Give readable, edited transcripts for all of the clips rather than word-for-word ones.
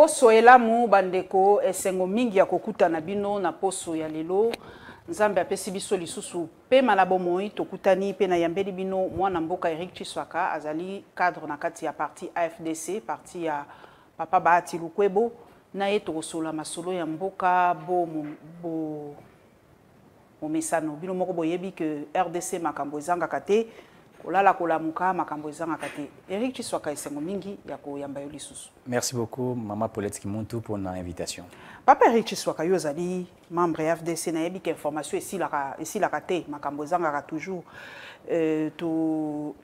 poso elamu bandeko esengo mingi ya kokuta na bino na poso ya lelo nzambe apesi biso lisusu pe malabo moi tokutani pe na yambeli bino mwana mboka Eric Chiswaka azali cadre na kati ya parti AFDC parti ya papa Bahati Lukwebo na ye tokosola masolo ya mboka bo mesano bino moko boyebi que RDC makambo ezanga kate kolala kolamuka makambo ezanga kate. Eric Chiswaka esengo mingi ya koyamba yo lisusu. Merci beaucoup Maman Paulette Kimuntu pour l'invitation. Papa Eric Chiswaka yo zali membre ya FDC na yebi que information ici la kate makambo ezanga toujours to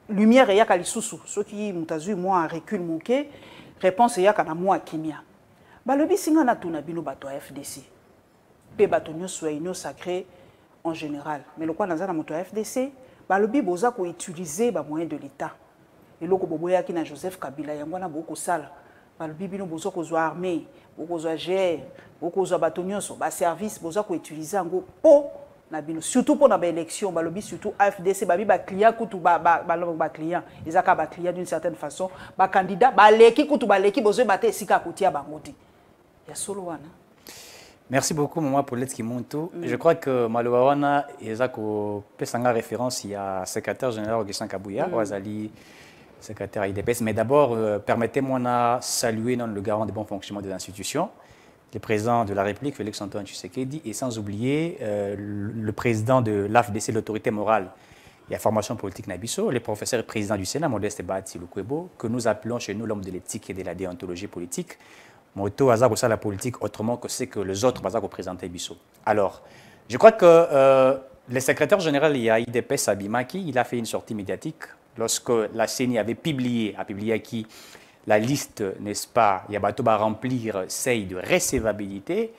lumière ya ka lisusu soki mutazu moi recul moke réponse ya kana moi kimia. Balobi singa na tuna bino bato ya FDC. Pe bato nyonso ya union sacrée en général. Mais le quoi dans la moto FDC balobi boza ko utiliser ba moyens de l'état et loko boboya ki na Joseph Kabila yango na boko sala balobi bino boza ko zo armée boko zo GR boko zo bato nyonso ba service boza ko utiliser ngo po na bino surtout pour na ba élection balobi surtout AFDC babi ba client kutu ba client ezaka ba client d'une certaine façon ba candidat ba leki kutu ba leki bozo bate esika kotia bangoti ya solo wana. Merci beaucoup, Maman Paulette Kimuntu. Je crois que Malowana et Zako Pesanga référence, il y a secrétaire général Augustin Kabouya, Ouazali, secrétaire IDPS. Mais d'abord, permettez-moi de saluer le garant des bons fonctionnements des institutions, le président de la République, Félix-Antoine Tshisekedi, et sans oublier le président de l'AFDC, l'autorité morale et la formation politique Nabiso, le professeur et président du Sénat, Modeste Bahati Lukwebo, que nous appelons chez nous l'homme de l'éthique et de la déontologie politique. Moto Azar ça la politique autrement que c'est que les autres Bazar représenter Bissot. Alors, je crois que le secrétaire général IDPS Sabimaki, il a fait une sortie médiatique lorsque la CENI avait publié la liste, n'est-ce pas, il y a bateau à remplir seuil de recevabilité.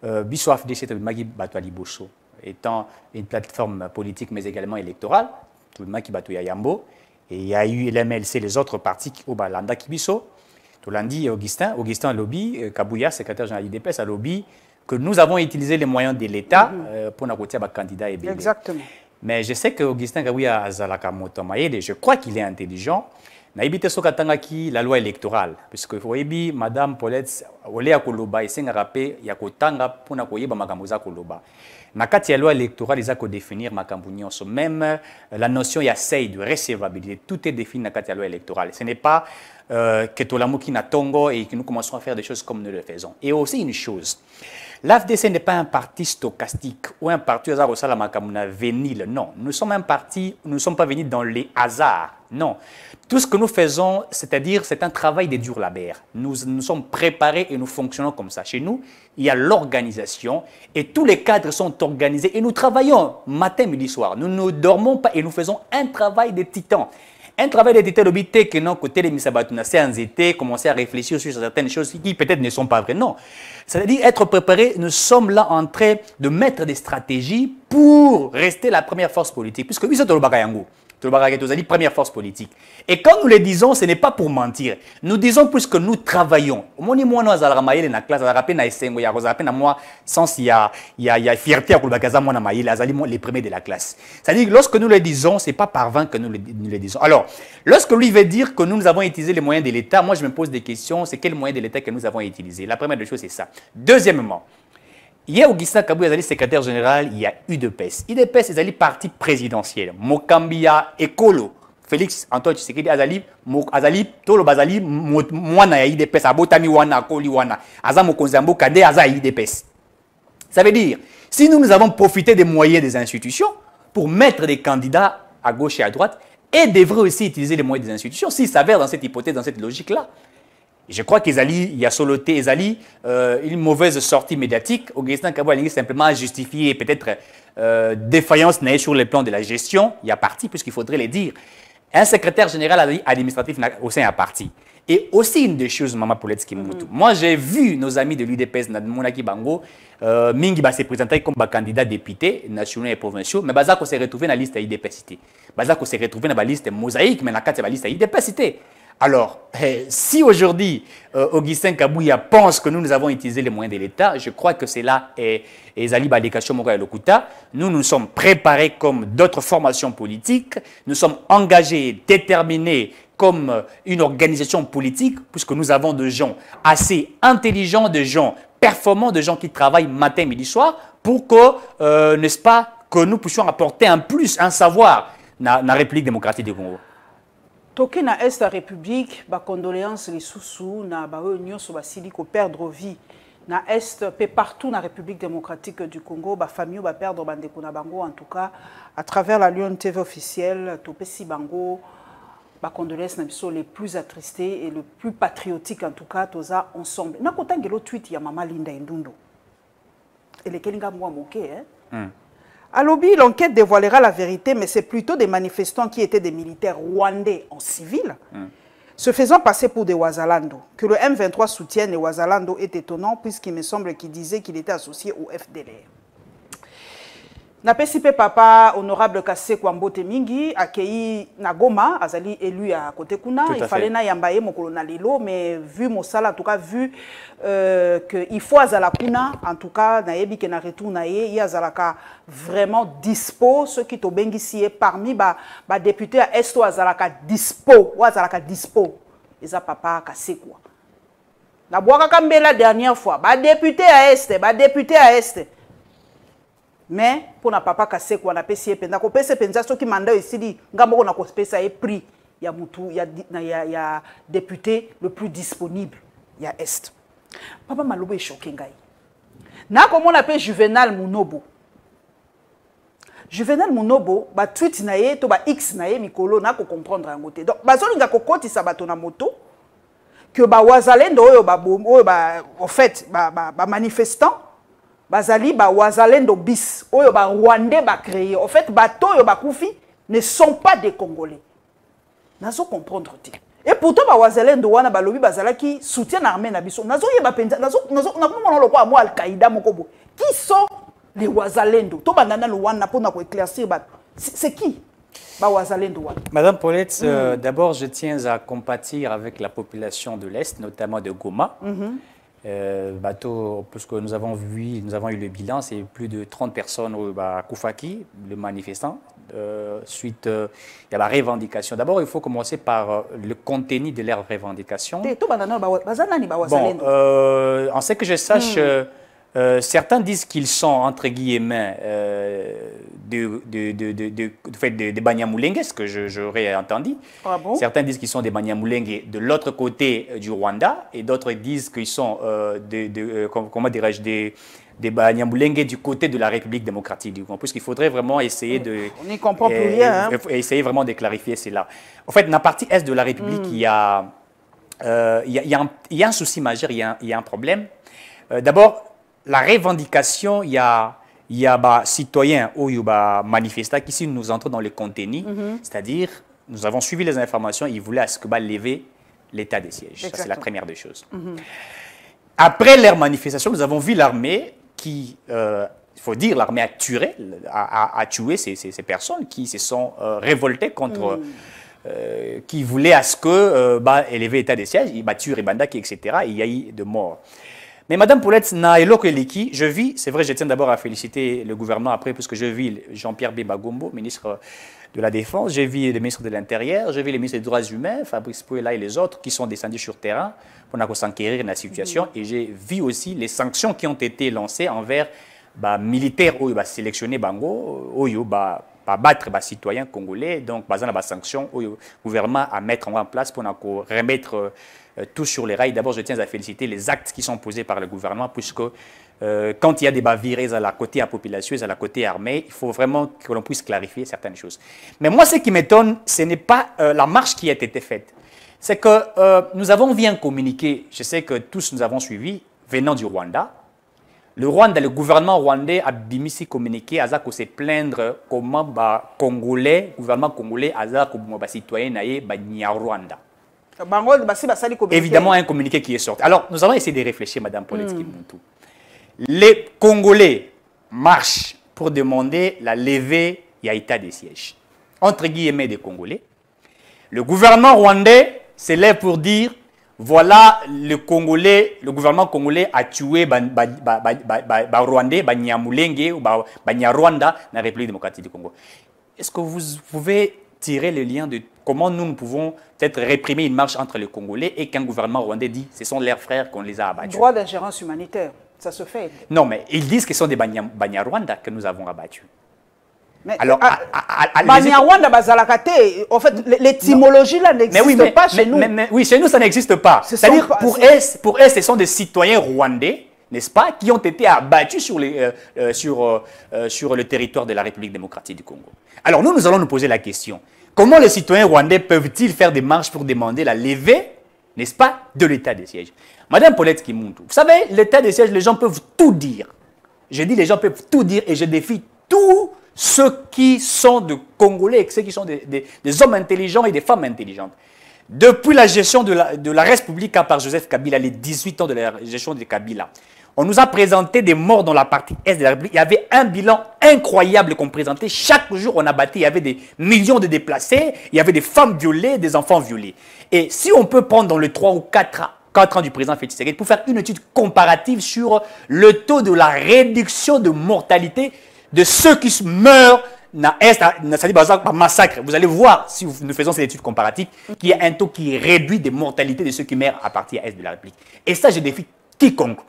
Bissot AFDC Sabimaki bateau Liboso étant une plateforme politique mais également électorale, tout le monde qui bateau Yambo et il y a eu l'MLC les autres partis qui au Balanda qui Bissot. Tolandi et Augustin Lobby, Kabouya, secrétaire général d'IDPS, a lobby que nous avons utilisé les moyens de l'État pour nous côté candidat et exactement. Mais je sais que Augustin Kabouya a Zalakamoto Maïde, je crois qu'il est intelligent. Naibite Sokatangaki, la loi électorale, puisque vous voyez, Madame Paulette, Olea Koloba, et Sengarapé, Yakotanga, pour Nakoyeba Magamoza Koloba. Nakati la loi électorale, ils ont définir Makambunion. Même la notion il y a seuil de recevabilité, tout est défini dans la loi électorale. Ce n'est pas que Tolamu qui n'a tongo et que nous commençons à faire des choses comme nous le faisons. Et aussi une chose, l'AFDC n'est pas un parti stochastique ou un parti vénile. Non, nous sommes un parti, nous ne sommes pas venus dans les hasards. Non. Tout ce que nous faisons, c'est-à-dire, c'est un travail de dur labeur. Nous sommes préparés et nous fonctionnons comme ça. Chez nous, il y a l'organisation et tous les cadres sont organisés et nous travaillons matin, midi, soir. Nous ne dormons pas et nous faisons un travail de titan. Un travail de titan, l'obité que non, côté des Misabatuna, c'est en été, commencer à réfléchir sur certaines choses qui peut-être ne sont pas vraies. Non. C'est-à-dire, être préparé, nous sommes là en train de mettre des stratégies pour rester la première force politique. Puisque oui, c'est le Bagayango. Première force politique. Et quand nous le disons, ce n'est pas pour mentir. Nous disons plus que nous travaillons. Moi, nous avons la classe, il y a fierté à les premiers de la classe. C'est-à-dire que lorsque nous le disons, ce n'est pas par vain que nous le disons. Alors, lorsque lui veut dire que nous avons utilisé les moyens de l'État, moi je me pose des questions, c'est quels moyens de l'État que nous avons utilisés? La première des choses, c'est ça. Deuxièmement, il y a Augustin Kabouya, secrétaire général, il y a UDPS. UDPS, c'est le parti présidentiel. Mokambia Ekolo. Félix Antoine Tshisekedi, Azali, Tolo Bazali, Mwana ya UDPS, Abotami Wana, Akoli Wana, Azamo Konzambo, Kade, Aza UDPS. Ça veut dire, si nous avons profité des moyens des institutions pour mettre des candidats à gauche et à droite, et devraient aussi utiliser les moyens des institutions, s'ils s'avèrent dans cette hypothèse, dans cette logique-là. Je crois qu'il y a soloté, une mauvaise sortie médiatique. Augustin Kabouya simplement justifié peut-être défaillance sur le plan de la gestion. Il y a parti, puisqu'il faudrait le dire. Un secrétaire général administratif au sein à parti. Et aussi une des choses, Maman Paulette Kimuntu. Moi, j'ai vu nos amis de l'UDPS, Monaki Bango, Mingi s'est présenté comme candidat député nationaux et provinciaux, mais Bazako s'est retrouvé dans la liste IDPS. Bazako s'est retrouvé dans la liste mosaïque, mais dans la liste IDPS. Alors, si aujourd'hui, Augustin Kabouya pense que nous avons utilisé les moyens de l'État, je crois que c'est là, et Zali Badekasho Mora et Lokuta, nous nous sommes préparés comme d'autres formations politiques, nous sommes engagés, déterminés, comme une organisation politique, puisque nous avons des gens assez intelligents, des gens performants, des gens qui travaillent matin, midi, soir, pour que, n'est-ce pas, que nous puissions apporter un plus, un savoir dans la République démocratique du Congo. Toké na Est la République, ba condoléances les sous na ba nyonso basili ko perdre vie. Na Est, pe partout na République démocratique du Congo, ba famille ba perdre bandeko na bango en tout cas à travers la Lyon TV officielle, topesi bango ba condoléances na biso les plus attristés et le plus patriotiques en tout cas toza ensemble. Na kotangelo tweet ya Mama Linda Ndundo. Elle est kelinga moi moké hein. À Lobi, l'enquête dévoilera la vérité, mais c'est plutôt des manifestants qui étaient des militaires rwandais en civil, se faisant passer pour des Ouazalando. Que le M23 soutienne les Ouazalando est étonnant, puisqu'il me semble qu'il disait qu'il était associé au FDLR. Napesipe papa honorable Kassé Kwambote Mingi accueilli Nagoma azali élu à côté kuna il fallait na yambaye mokolo na lelo mais vu Mosala en tout cas vu que il faut azala kuna en tout cas na yebi ke na retour na ye azalaka vraiment dispo ceux qui to bengisi parmi ba député à Est azalaka dispo ou azalaka dispo eza papa Kassé quoi na boaka kambe la dernière fois ba député à Est mais pour na papa Kassé quoi na pesi penda ko pese penza so ki manda isidi ngambo ko na ko pesa e prix ya mutu ya député le plus disponible ya Est papa malobo e choqué ngai na ko mona pe Juvenal Munobo ba tweet na ye to ba X na ye mikolo na ko comprendre en côté donc bazolinga ko kotisa bato na moto que ba Wazalendo oyo ba en fait ba manifestant bazali ba Wazalendo bis oyo ba Rwandais ba créé en fait bato oyo ba kufi ne sont pas des Congolais nazo comprendre te et pourtant ba Wazalendo wana ba lobi bazala qui soutient l'armée na biso nazo yeba penza nazo na mona lo kwa mo Al-Qaïda mokobo qui sont les Wazalendo to bandana lo wana pour na ko éclaircir ba c'est qui ba Wazalendo wana. Madame Paulette, d'abord je tiens à compatir avec la population de l'Est, notamment de Goma. Bateau, puisque nous avons eu le bilan, c'est plus de 30 personnes au Koufaki, le manifestant. Suite, il y a la revendication. D'abord, il faut commencer par le contenu de leurs revendications. Bon, en ce que je sache, certains disent qu'ils sont, entre guillemets, de Banyamulenge, ce que j'aurais entendu. Ah bon? Certains disent qu'ils sont des Banyamulenge de l'autre côté du Rwanda, et d'autres disent qu'ils sont, comment dirais-je, des Banyamulenge du côté de la République démocratique du Congo, puisqu'il faudrait vraiment essayer de... On n'y comprend plus rien. Hein? Essayer vraiment de clarifier cela. En fait, dans la partie est de la République, il y a un souci majeur, il y a un problème. D'abord, la revendication, il y a citoyens ou manifestants qui, si nous entrons dans le contenu, c'est-à-dire, nous avons suivi les informations, ils voulaient à ce que lever l'état des sièges. Ça, c'est la première des choses. Après leur manifestation, nous avons vu l'armée qui, il faut dire, l'armée a tué ces personnes qui se sont révoltées contre, qui voulaient à ce que élever l'état des sièges, ils tuent Ribandaki, etc. Et il y a eu de morts. Mais Madame Paulette, je vis, c'est vrai, je tiens d'abord à féliciter le gouvernement après, puisque je vis Jean-Pierre Bemba Gombo, ministre de la Défense, j'ai vu le ministre de l'Intérieur, j'ai vu le ministre des Droits humains, Fabrice Pouela et les autres qui sont descendus sur terrain pour s'enquérir de la situation. Et j'ai vu aussi les sanctions qui ont été lancées envers militaires sélectionnés Bango, battre les citoyens congolais. Donc, il y a des sanctions au gouvernement à mettre en place pour remettre tout sur les rails. D'abord, je tiens à féliciter les actes qui sont posés par le gouvernement, puisque quand il y a des bavirés à la côté à la population, à la côté armée, il faut vraiment que l'on puisse clarifier certaines choses. Mais moi, ce qui m'étonne, ce n'est pas la marche qui a été faite. C'est que nous avons bien communiqué, je sais que tous nous avons suivi, venant du Rwanda. Le gouvernement rwandais a bimisi communiqué à se plaindre comment le gouvernement congolais a citoyen Rwanda. Évidemment, un communiqué qui est sorti. Alors, nous allons essayer de réfléchir, Madame Paulette Kimuntu. Les Congolais marchent pour demander la levée de l'état des sièges. Entre guillemets des Congolais. Le gouvernement rwandais c'est là pour dire voilà le gouvernement congolais a tué Rwandais, Banyamulenge ou Banyarwanda dans la République démocratique du Congo. Est-ce que vous pouvez tirer le lien comment nous pouvons peut-être réprimer une marche entre les Congolais et qu'un gouvernement rwandais dit ce sont leurs frères qu'on les a abattus. Droit d'ingérence humanitaire, ça se fait. Non, mais ils disent que ce sont des Banyarwanda que nous avons abattus. Mais alors, Banyarwanda, Bazalakate, en fait, l'étymologie là n'existe pas chez nous. Oui, chez nous, ça n'existe pas. C'est-à-dire, pour eux, ce sont des citoyens rwandais, n'est-ce pas, qui ont été abattus sur le territoire de la République démocratique du Congo. Alors, nous allons nous poser la question. Comment les citoyens rwandais peuvent-ils faire des marches pour demander la levée, n'est-ce pas, de l'état de siège? Madame Paulette Kimuntu, vous savez, l'état de siège, les gens peuvent tout dire. Je dis les gens peuvent tout dire et je défie tous ceux qui sont de Congolais et ceux qui sont des hommes intelligents et des femmes intelligentes. Depuis la gestion de la République par Joseph Kabila, les 18 ans de la gestion de Kabila, on nous a présenté des morts dans la partie Est de la République. Il y avait un bilan incroyable qu'on présentait. Chaque jour, on abattait, il y avait des millions de déplacés, il y avait des femmes violées, des enfants violés. Et si on peut prendre dans les 3 ou 4 ans du président Félix Tshisekedi pour faire une étude comparative sur le taux de la réduction de mortalité de ceux qui meurent par massacre. Vous allez voir, si nous faisons cette étude comparative, qu'il y a un taux qui réduit des mortalités de ceux qui meurent à partir Est de la République. Et ça, je défie quiconque.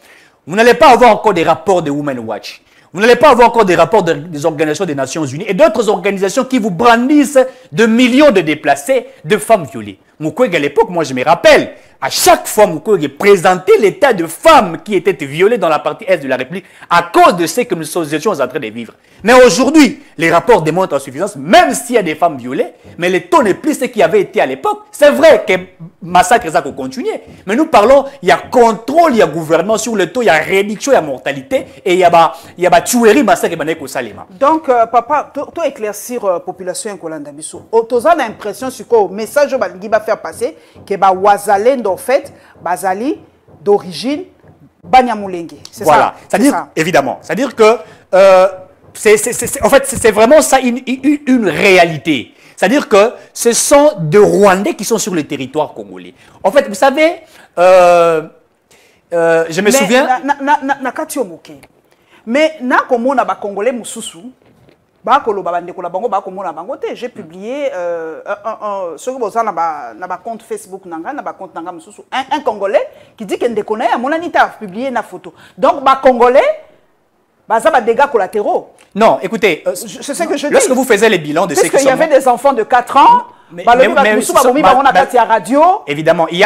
Vous n'allez pas avoir encore des rapports de Women Watch. Vous n'allez pas avoir encore des rapports des organisations des Nations Unies et d'autres organisations qui vous brandissent de millions de déplacés, de femmes violées. Mukwege, à l'époque, moi je me rappelle, à chaque fois Mukwege présentait l'état de femmes qui étaient violées dans la partie Est de la République à cause de ce que nous étions en train de vivre. Mais aujourd'hui, les rapports démontrent en suffisance, même s'il y a des femmes violées, mais le taux n'est plus ce qui avait été à l'époque. C'est vrai que massacre ça continue, mais nous parlons, il y a contrôle, il y a gouvernement sur le taux, il y a réduction, il y a mortalité, et il y a tuerie, massacre, et salima. Donc, papa, tu éclaircir la population en Kolanda Bissou. Tu as l'impression sur le message que va faire passer que Wazalendo, en fait, Bazali, d'origine, Banyamulenge. C'est voilà. ça. C'est-à-dire, évidemment, c'est-à-dire que en fait, c'est vraiment ça une réalité. C'est-à-dire que ce sont des Rwandais qui sont sur le territoire congolais. En fait, vous savez, je me souviens... Mais comme na Congolais mususu, j'ai publié un compte Facebook, un Congolais qui dit qu'il a publié une photo. Donc, les Congolais, ça va des dégâts collatéraux. Non, écoutez, c'est ce que je dis. Lorsque vous faisiez les bilans de ceux qui sont... Parce qu'il y avait des enfants de 4 ans, évidemment, il y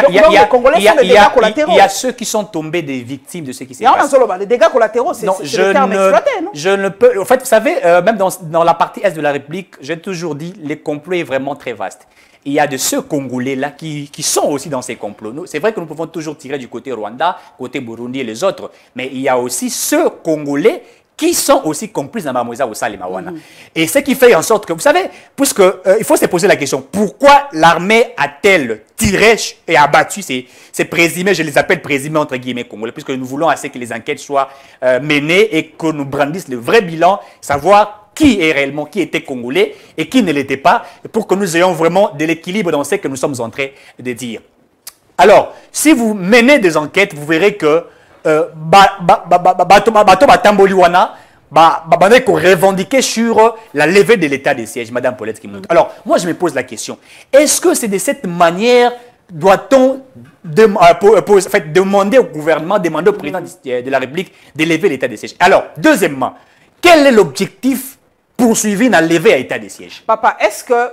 a ceux qui sont tombés des victimes de ce qui s'est passé. Les dégâts collatéraux, c'est le terme exploité, non? Je ne peux... En fait, vous savez, même dans la partie Est de la République, j'ai toujours dit, le complot est vraiment très vaste. Il y a de ceux Congolais-là qui sont aussi dans ces complots. C'est vrai que nous pouvons toujours tirer du côté Rwanda, côté Burundi et les autres, mais il y a aussi ceux Congolais qui sont aussi complices dans Mamoisa ou Salemawana. Et ce qui fait en sorte que, vous savez, puisque il faut se poser la question, pourquoi l'armée a-t-elle tiré et abattu ces présumés, je les appelle présumés entre guillemets congolais, puisque nous voulons assez que les enquêtes soient menées et que nous brandissent le vrai bilan, savoir qui est réellement, qui était congolais et qui ne l'était pas, pour que nous ayons vraiment de l'équilibre dans ce que nous sommes en train de dire. Alors, si vous menez des enquêtes, vous verrez que revendiquer sur la levée de l'état de siège, Madame Paulette Kimuntu. Alors, moi, je me pose la question. Est-ce que c'est de cette manière, doit-on demander au gouvernement, demander au président de la République de lever l'état de siège? Alors, deuxièmement, quel est l'objectif poursuivi dans lever l'état de siège? Papa, est-ce que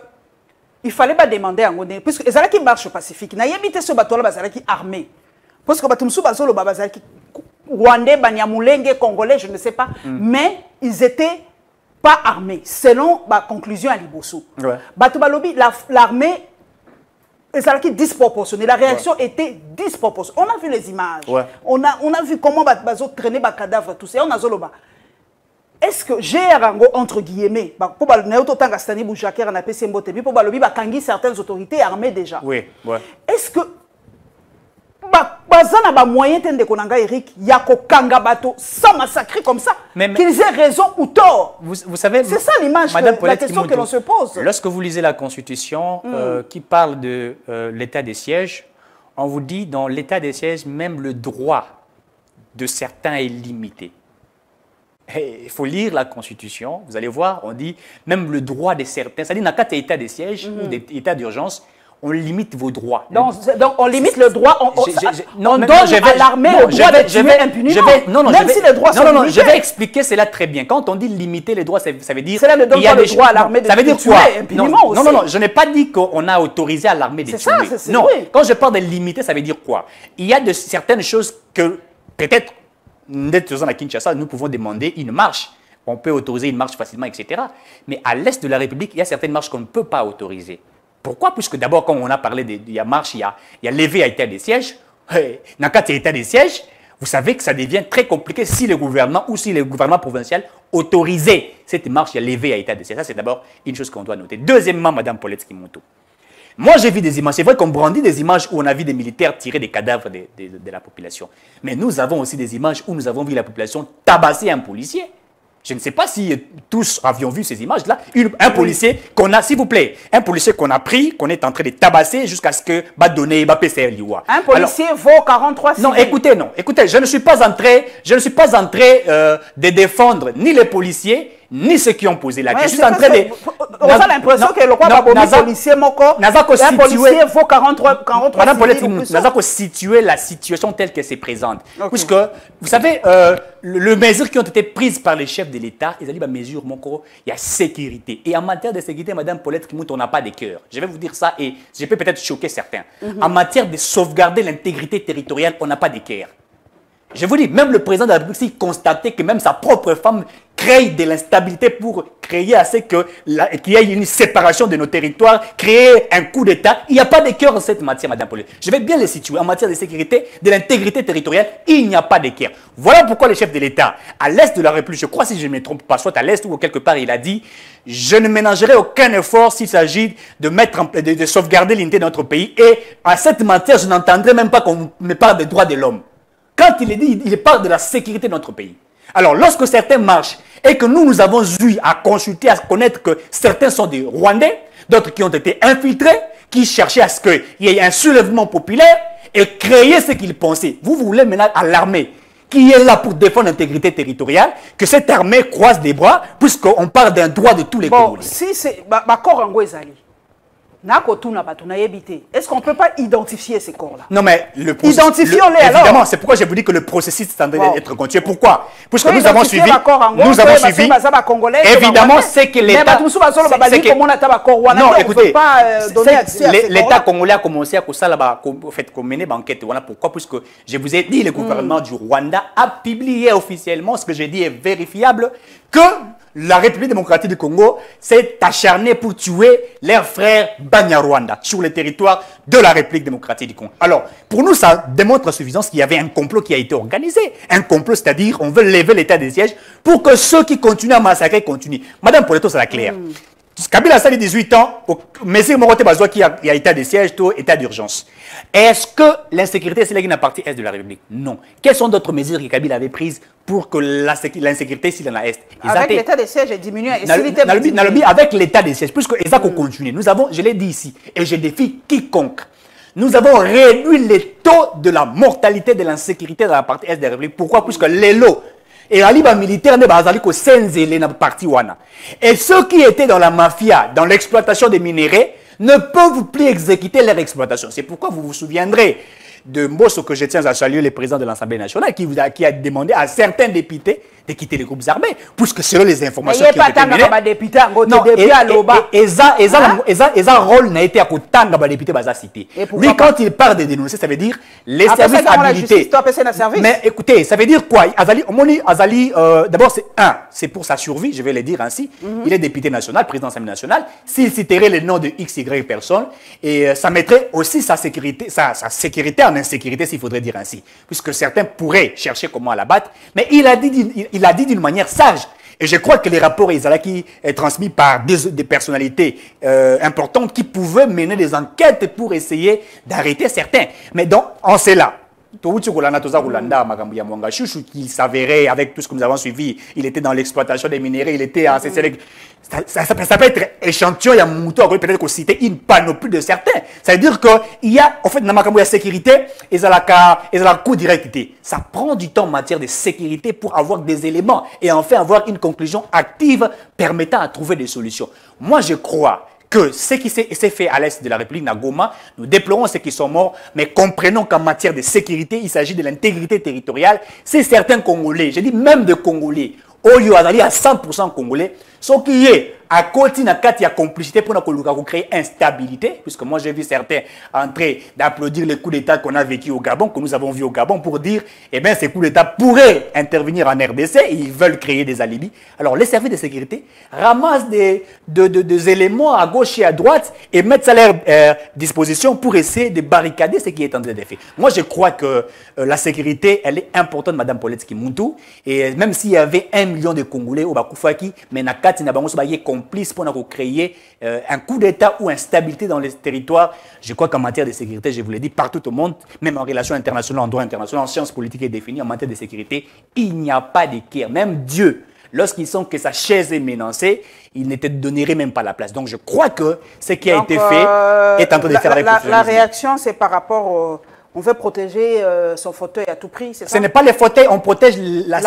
il fallait pas demander à Ngodé, puisque les Alaki marchent pacifique, n'a pas été ce bateau là, les armés. Parce que Batumsou Bazolo Babazaki, Rwandais, Banyamulenge, Congolais, je ne sais pas, mais ils n'étaient pas armés, selon la conclusion à Liboso. Batubalobi, l'armée, est disproportionnée. La réaction était disproportionnée. On a vu les images. On a vu comment Bazo traîner les cadavres, tout ça. On a Zoloba. Est-ce que j'ai un entre guillemets, pour certaines autorités armées déjà. Est-ce que bazana ba moyen de konanga Eric yako kanga bato sans massacrer comme ça, qu'ils aient raison ou tort. Vous savez, c'est ça l'image, la question que l'on se pose. Lorsque vous lisez la Constitution qui parle de l'état des sièges, on vous dit dans l'état des sièges, même le droit de certains est limité. Il faut lire la Constitution. Vous allez voir, on dit même le droit de certains. C'est-à-dire, dans cas d'état de siège ou d'état d'urgence, on limite vos droits. Donc on limite le droit, on donne à l'armée le droit de tuer impuniment. Même si les droits sont limités. Je vais expliquer cela très bien. Quand on dit limiter les droits, ça veut dire... Cela ne donne pas le droit à l'armée de tuer impuniment aussi. Non, je n'ai pas dit qu'on a autorisé à l'armée de tuer. C'est ça, non, quand je parle de limiter, ça veut dire quoi? Il y a certaines choses que peut-être, d'être à Kinshasa, nous pouvons demander une marche. On peut autoriser une marche facilement, etc. Mais à l'est de la République, il y a certaines marches qu'on ne peut pas autoriser. Pourquoi? Puisque d'abord, quand on a parlé il y a marche, il y a levé à état de siège. Dans le cas d'état de siège, vous savez que ça devient très compliqué si le gouvernement ou si le gouvernement provincial autorisait cette marche, il y a levé à état de siège. Ça, c'est d'abord une chose qu'on doit noter. Deuxièmement, Mme Paulette Skimoto. Moi, j'ai vu des images. C'est vrai qu'on brandit des images où on a vu des militaires tirer des cadavres de la population. Mais nous avons aussi des images où nous avons vu la population tabasser un policier. Je ne sais pas si tous avions vu ces images-là. Un policier qu'on a, s'il vous plaît, un policier qu'on a pris, qu'on est en train de tabasser jusqu'à ce que va donner, va PCR l'IWA. Un policier vaut 43 civils. Non, écoutez, je ne suis pas en train de défendre ni les policiers, ni ceux qui ont posé la question. Je suis en train de... On a l'impression que le roi Babomi, policier Moko, un policier vaut 43 Madame Paulette, nous avons situé la situation telle qu'elle se présente. Okay. Puisque, vous savez, les mesures qui ont été prises par les chefs de l'État, ils ont dit, mesure, Moko, il y a sécurité. Et en matière de sécurité, Madame Paulette Kimout, on n'a pas de cœur. Je vais vous dire ça et je peux peut-être choquer certains. En matière de sauvegarder l'intégrité territoriale, on n'a pas de cœur. Je vous dis, même le président de la République, s'il constatait que même sa propre femme crée de l'instabilité pour créer assez qu'il y ait une séparation de nos territoires, créer un coup d'État, il n'y a pas de cœur en cette matière, Madame Paulette. Je vais bien le situer. En matière de sécurité, de l'intégrité territoriale, il n'y a pas de cœur. Voilà pourquoi le chef de l'État, à l'est de la République, je crois si je ne me trompe pas, soit à l'est ou quelque part, il a dit « Je ne ménagerai aucun effort s'il s'agit de sauvegarder l'unité de notre pays et à cette matière, je n'entendrai même pas qu'on me parle des droits de l'homme. » Quand il est dit, il parle de la sécurité de notre pays. Alors, lorsque certains marchent et que nous avons eu à consulter, à connaître que certains sont des Rwandais, d'autres qui ont été infiltrés, qui cherchaient à ce qu'il y ait un soulèvement populaire et créer ce qu'ils pensaient. Vous voulez maintenant à l'armée qui est là pour défendre l'intégrité territoriale, que cette armée croise des bras, puisqu'on parle d'un droit de tous les Congolais. Si c'est... Est-ce qu'on ne peut pas identifier ces corps-là? Non, mais le processus... Identifions-les alors. Évidemment, c'est pourquoi je vous dis que le processus est en train d'être continué. Pourquoi? Puisque nous avons suivi... Évidemment, c'est que l'État... Non, écoutez, l'État congolais a commencé à mener une enquête. Voilà pourquoi, puisque je vous ai dit, le gouvernement du Rwanda a publié officiellement, ce que j'ai dit est vérifiable, que la République démocratique du Congo s'est acharnée pour tuer leurs frères Banyarwanda sur le territoire de la République démocratique du Congo. Alors, pour nous, ça démontre à suffisance qu'il y avait un complot qui a été organisé. Un complot, c'est-à-dire, on veut lever l'état des sièges pour que ceux qui continuent à massacrer continuent. Madame Poleto, c'est la claire. Kabila a sali 18 ans, Messie Morote Bazoua qui a état de siège, état d'urgence. Est-ce que l'insécurité, c'est la partie est de la République? Non. Quelles sont d'autres mesures que Kabila avait prises pour que l'insécurité, s'il en a est? Avec l'état de siège, est diminué. Avec l'état de siège, puisque Isaac a continué. Nous avons, je l'ai dit ici, et je défie quiconque, nous avons réduit les taux de la mortalité de l'insécurité dans la partie est de la République. Pourquoi? Puisque les lots et la libre militaire ne bazali ko senzele na parti wana. Et ceux qui étaient dans la mafia, dans l'exploitation des minéraux, ne peuvent plus exécuter leur exploitation. C'est pourquoi vous vous souviendrez de Mbosso, que je tiens à saluer, le président de l'Assemblée nationale, qui a demandé à certains députés de quitter les groupes armés, puisque selon les informations qui ont été menées, un rôle n'a été à côté de député cité. Lui, quand il parle de dénoncer, ça veut dire les services habilités. Mais écoutez, ça veut dire quoi? D'abord, c'est pour sa survie, je vais le dire ainsi. Il est député national, président de l'Assemblée nationale. S'il citerait le nom de XY personnes, et ça mettrait aussi sa sécurité en insécurité, s'il faudrait dire ainsi. Puisque certains pourraient chercher comment la battre. Mais il a dit d'une manière sage. Et je crois que les rapports Izalaki est transmis par des personnalités importantes qui pouvaient mener des enquêtes pour essayer d'arrêter certains. Mais donc, on sait là. Chouchou qui s'avérait avec tout ce que nous avons suivi, il était dans l'exploitation des minéraux, il était en CCL. Ça peut être échantillon, il y a Mouto, peut-être qu'on citait une panoplie de certains. Ça veut dire qu'il y a, en fait, dans la sécurité, et dans la co-directité. Ça prend du temps en matière de sécurité pour avoir des éléments et enfin avoir une conclusion active permettant à trouver des solutions. Moi, je crois que ce qui s'est fait à l'est de la République, Nagoma, nous déplorons ceux qui sont morts, mais comprenons qu'en matière de sécurité, il s'agit de l'intégrité territoriale. C'est certains Congolais, je dis même de Congolais, Oyo Azali à 100% Congolais, ce qui est à côté de la complicité pour créer instabilité, puisque moi j'ai vu certains entrer d'applaudir les coups d'État qu'on a vécu au Gabon, que nous avons vu au Gabon, pour dire, eh bien, ces coups d'État pourraient intervenir en RDC et ils veulent créer des alibis. Alors, les services de sécurité ramassent des éléments à gauche et à droite et mettent ça à leur disposition pour essayer de barricader ce qui est en train d'être fait. Moi, je crois que la sécurité, elle est importante, Madame Paulette Moutou, et même s'il y avait 1 million de Congolais au Bakoufaki, mais Nakati Nabango complice pour créer un coup d'État ou instabilité dans les territoires. Je crois qu'en matière de sécurité, je vous l'ai dit, partout au monde, même en relations internationales, en droit international, en sciences politiques et définies, en matière de sécurité, il n'y a pas d'équerre. Même Dieu, lorsqu'il sent que sa chaise est menacée, il ne te donnerait même pas la place. Donc je crois que ce qui a été fait est en train de faire avec la réaction, c'est par rapport au... On veut protéger son fauteuil à tout prix, c'est ça? Ce n'est pas les fauteuils, on protège la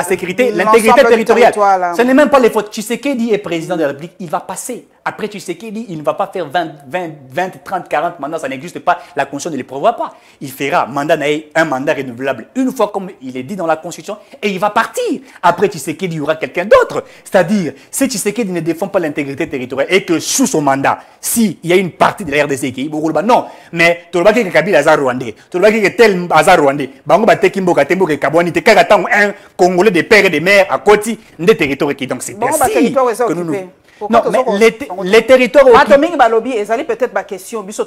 sécurité, l'intégrité territoriale. Ce n'est même pas les fauteuils. Tshisekedi est président de la République, il va passer. Après Tshisekedi, il ne va pas faire 20, 30, 40 mandats, ça n'existe pas. La Constitution ne les prévoit pas. Il fera un mandat renouvelable une fois, comme il est dit dans la Constitution, et il va partir. Après Tshisekedi, il y aura quelqu'un d'autre. C'est-à-dire, si Tshisekedi ne défend pas l'intégrité territoriale et que sous son mandat, s'il y a une partie de la RDC qui est non, mais tout le monde qui est Kabila Azar Rwandais, tout le monde qui est tel Azar Rwandais, Bango Batekimbo, Katembo, Kabouani, Tekagatam, un Congolais des pères et des mères à côté des territoires qui donc c'est ainsi que nous. Non, mais les territoires occupés... balobi ezali peut-être ma question biso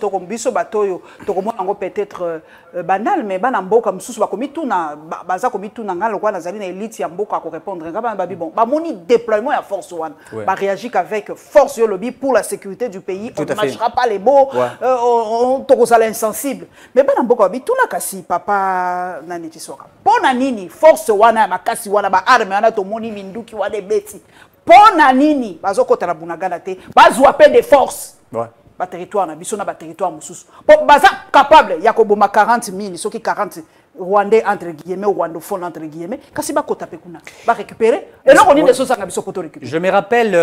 batoyo tokomona peut-être banal mais bana mboka mususu bakomi tuna baza komi tuna ngalo kwa nazali na élite ya mboka ko répondre ngaba babi bon ba moni déploiement ya force one ba réagir qu'avec force yo lobby pour la sécurité du pays. On ne mâchera pas les mots, on tokozala insensible mais bana mboka babi tuna kasi papa nani tisoka pona nini force wana makasi wana ba arme wana to moni minduki wana beti pona nini bazokota na Bunagana te bazwa pe de force ba territoire na biso na ba territoire mususu baza capable ya koboma 40 000 soki 40 Rwandais entre guillemets ou rwandophone entre guillemets kasi ba kota pe kuna ba récupérer et là on dit des choses nga biso koto récupérer. Je me rappelle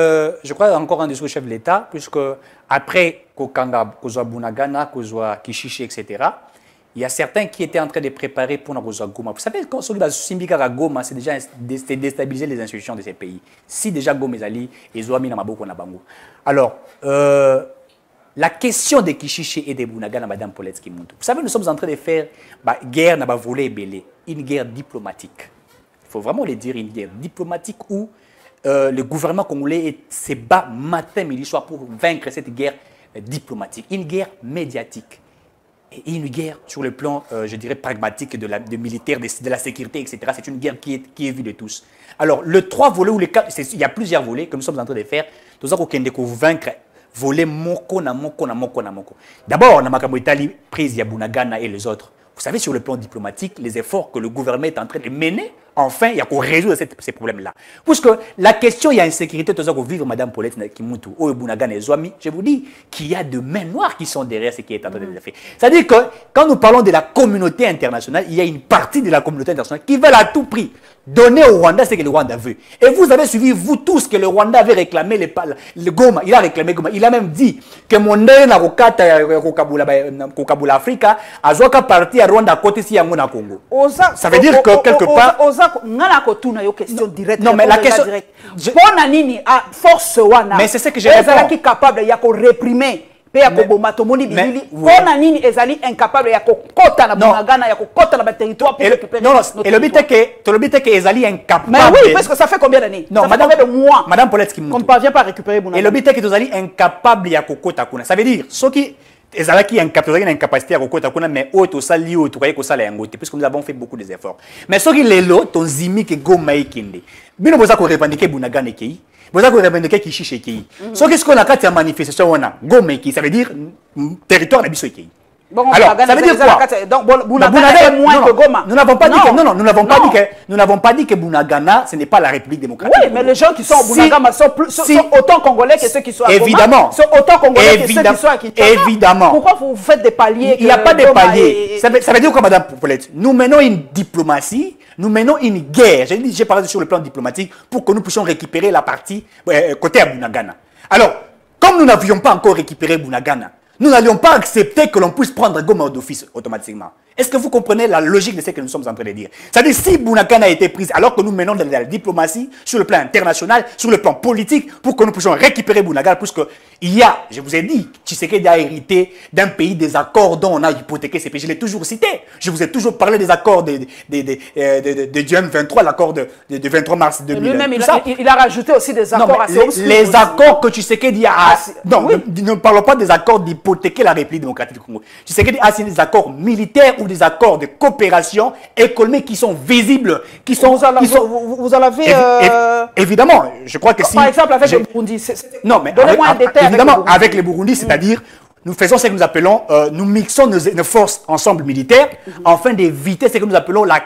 je crois encore un discours chef de l'État puisque après kokanga kozwa Bunagana kozwa Kishishi etc. Il y a certains qui étaient en train de préparer pour Nagoza Goma. Vous savez, quand on dit que Goma, c'est déjà déstabiliser les institutions de ces pays. Si déjà Goma est allé, ils ont mis dans Maboko Nabango. Alors, la question de Kishishi et de Bunagana, Madame Paulette Moutou. Vous savez, nous sommes en train de faire guerre, n'a pas volé et belé. Une guerre diplomatique. Il faut vraiment le dire, une guerre diplomatique où le gouvernement congolais se bat matin, midi, soir pour vaincre cette guerre diplomatique. Une guerre médiatique. Et une guerre sur le plan, je dirais, pragmatique de militaire, de la sécurité, etc. C'est une guerre qui est vue de tous. Alors, le 3 volets ou les 4, il y a plusieurs volets que nous sommes en train de faire. Tout ça, qu'on vaincre, voler moko na moko na moko na moko. D'abord, on a Makambo Italie, prise Bunagana et les autres. Vous savez, sur le plan diplomatique, les efforts que le gouvernement est en train de mener, enfin, il y a qu'on résoudre ces problèmes-là. Puisque la question, il y a une sécurité, tout ça, qu'on vivre, Madame Paulette Kimoutou, ou Bunagana et Zouami, je vous dis qu'il y a de mains noires qui sont derrière ce qui est en train de faire. C'est-à-dire que quand nous parlons de la communauté internationale, il y a une partie de la communauté internationale qui veut à tout prix donner au Rwanda ce que le Rwanda veut. Et vous avez suivi, vous tous, que le Rwanda avait réclamé le Goma. Il a réclamé Goma. Il a même dit que mon nez n'a Kokabula Africa, a Zoka parti à Rwanda à côté si à Congo. Ça veut dire que quelque part. Non, mais la question. Mais c'est ce que j'ai répondu. Capable de réprimer. Incapable territoire pour récupérer. Non, et le but est que Ezali incapable. Mais oui, parce que ça fait combien d'années? Non, ça fait de mois. Madame Paulette qu'on ne parvient pas à récupérer Bunagana. Et le but est que Ezali incapable de kokota kuna. Ça veut dire ceux qui Ezali incapacité à kokota kuna mais auto sali auto kaya ko sala yangote puisque nous avons fait beaucoup d'efforts. Mais ceux qui lelo ton zimi que Goma ikinde. Bino boza ko revendiquer Bunagana kei. Boza ko revendiquer Kishishi kei. Ceux qui ce qu'on a quand il y a manifestation wana Goma kei, ça veut dire territoire na biso kei. Bon, alors, ça veut dire quoi? Donc, Bunagana est moins que Goma. Nous n'avons pas dit que, non, nous n'avons pas dit que Bunagana, ce n'est pas la République démocratique. Oui, mais les gens qui sont au Bunagana sont autant congolais que ceux qui sont à Goma. Évidemment. Sont autant congolais que ceux qui sont à Kinshasa. Évidemment. Pourquoi vous faites des paliers? Il n'y a pas de paliers. Ça veut dire quoi, Madame Paulette? Nous menons une diplomatie, nous menons une guerre. J'ai parlé sur le plan diplomatique pour que nous puissions récupérer la partie côté à Bunagana. Alors, comme nous n'avions pas encore récupéré Bunagana, nous n'allions pas accepter que l'on puisse prendre Goma d'office automatiquement. Est-ce que vous comprenez la logique de ce que nous sommes en train de dire? C'est-à-dire, si Bunagana a été prise, alors que nous menons de la diplomatie sur le plan international, sur le plan politique, pour que nous puissions récupérer Bunagana, puisque il y a, je vous ai dit, Tshisekedi a hérité d'un pays des accords dont on a hypothéqué ces pays. Je l'ai toujours cité. Je vous ai toujours parlé des accords de M23, l'accord de 23 mars 2000. Lui-même, il a rajouté aussi des accords assez obscurs. Les accords que Tshisekedi a... Non, oui. Ne parlons pas des accords d'hypothéquer la République démocratique du Congo. Tshisekedi a signé des accords militaires ou des accords de coopération économique qui sont visibles, qui sont... Vous en avez... Évidemment, je crois que si... Par exemple, avec le Burundi, non, mais donnez-moi un détail. Évidemment, avec les Burundis, c'est-à-dire, nous faisons ce que nous appelons, nous mixons nos forces ensemble militaires, afin d'éviter ce que nous appelons la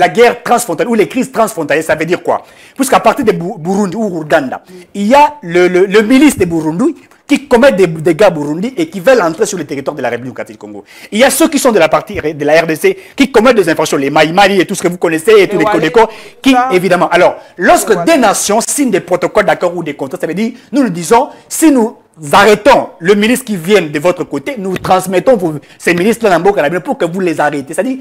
guerre transfrontalière, ou les crises transfrontalières. Ça veut dire quoi? Puisqu'à partir de Burundi ou Ouganda, il y a le milice de Burundi qui commettent des dégâts Burundi et qui veulent entrer sur le territoire de la République démocratique du Congo. Il y a ceux qui sont de la partie de la RDC qui commettent des infractions, les Maïmari et tout ce que vous connaissez, et tous les Kodeko, qui, évidemment. Alors, lorsque des nations signent des protocoles d'accord ou des contrats, ça veut dire, nous disons, si nous arrêtons le ministre qui vient de votre côté, nous transmettons ces ministres-là pour que vous les arrêtez. C'est-à-dire,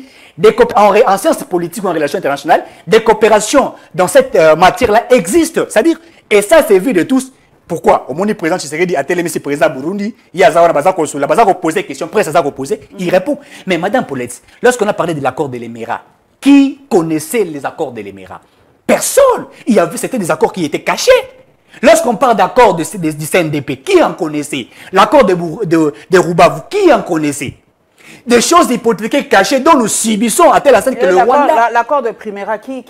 en sciences politiques ou en relations internationales, des coopérations dans cette matière-là existent. C'est-à-dire, et ça, c'est vu de tous. Pourquoi? Au moment du président Tshisekedi a télé, M. président Burundi, il y a Zawana Bazako Soula, Bazako posé des questions, presse Bazako posé, il répond. Mais Madame Paulette, lorsqu'on a parlé de l'accord de l'Émirat, qui connaissait les accords de l'Émirat? Personne. C'était des accords qui étaient cachés. Lorsqu'on parle d'accord du CNDP, qui en connaissait? L'accord de Roubavu, qui en connaissait? Des choses hypothéquées cachées dont nous subissons à telle enseigne que le Rwanda... L'accord de Primera, qui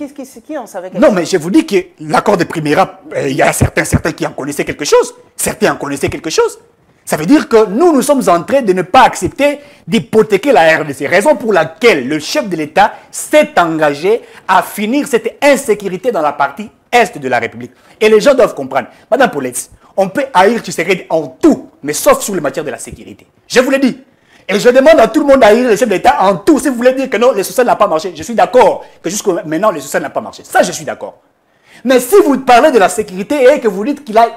en savait quelque chose? Non, mais je vous dis que l'accord de Primera, il y a certains qui en connaissaient quelque chose. Certains en connaissaient quelque chose. Ça veut dire que nous sommes en train de ne pas accepter d'hypothéquer la RDC. Raison pour laquelle le chef de l'État s'est engagé à finir cette insécurité dans la partie est de la République. Et les gens doivent comprendre. Madame Paulette, on peut haïr Tshisekedi en tout, mais sauf sur le matière de la sécurité. Je vous l'ai dit. Et je demande à tout le monde d'haïr le chef de l'État en tout. Si vous voulez dire que non, les social n'a pas marché, je suis d'accord que jusqu'à maintenant, les social n'a pas marché. Ça, je suis d'accord. Mais si vous parlez de la sécurité et que vous dites qu'il a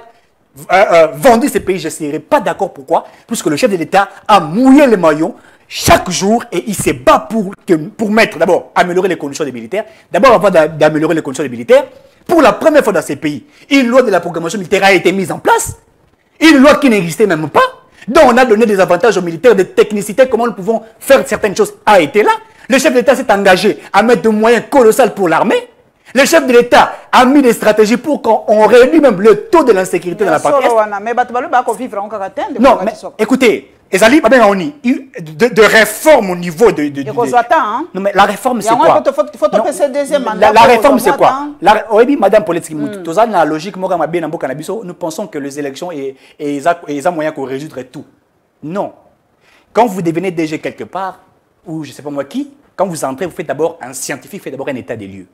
vendu ces pays, je ne serai pas d'accord. Pourquoi? Puisque le chef de l'État a mouillé les maillons chaque jour et il se bat pour mettre, d'abord, améliorer les conditions des militaires. D'abord, avant d'améliorer les conditions des militaires, pour la première fois dans ces pays, une loi de la programmation militaire a été mise en place. Une loi qui n'existait même pas. Donc on a donné des avantages aux militaires, des technicités, comment nous pouvons faire certaines choses a été là. Le chef de l'État s'est engagé à mettre des moyens colossaux pour l'armée. Le chef de l'État a mis des stratégies pour qu'on réduise même le taux de l'insécurité dans la partie est. Non, mais écoutez, Ezali, de réforme au niveau de... Non, mais la réforme, c'est quoi? La réforme, c'est quoi? Oui, Madame Paulette, la logique, nous pensons que les élections et les moyens pour résoudre tout. Non. Quand vous devenez DG quelque part, ou je ne sais pas moi qui, quand vous entrez, vous faites d'abord un scientifique, fait d'abord un état des lieux.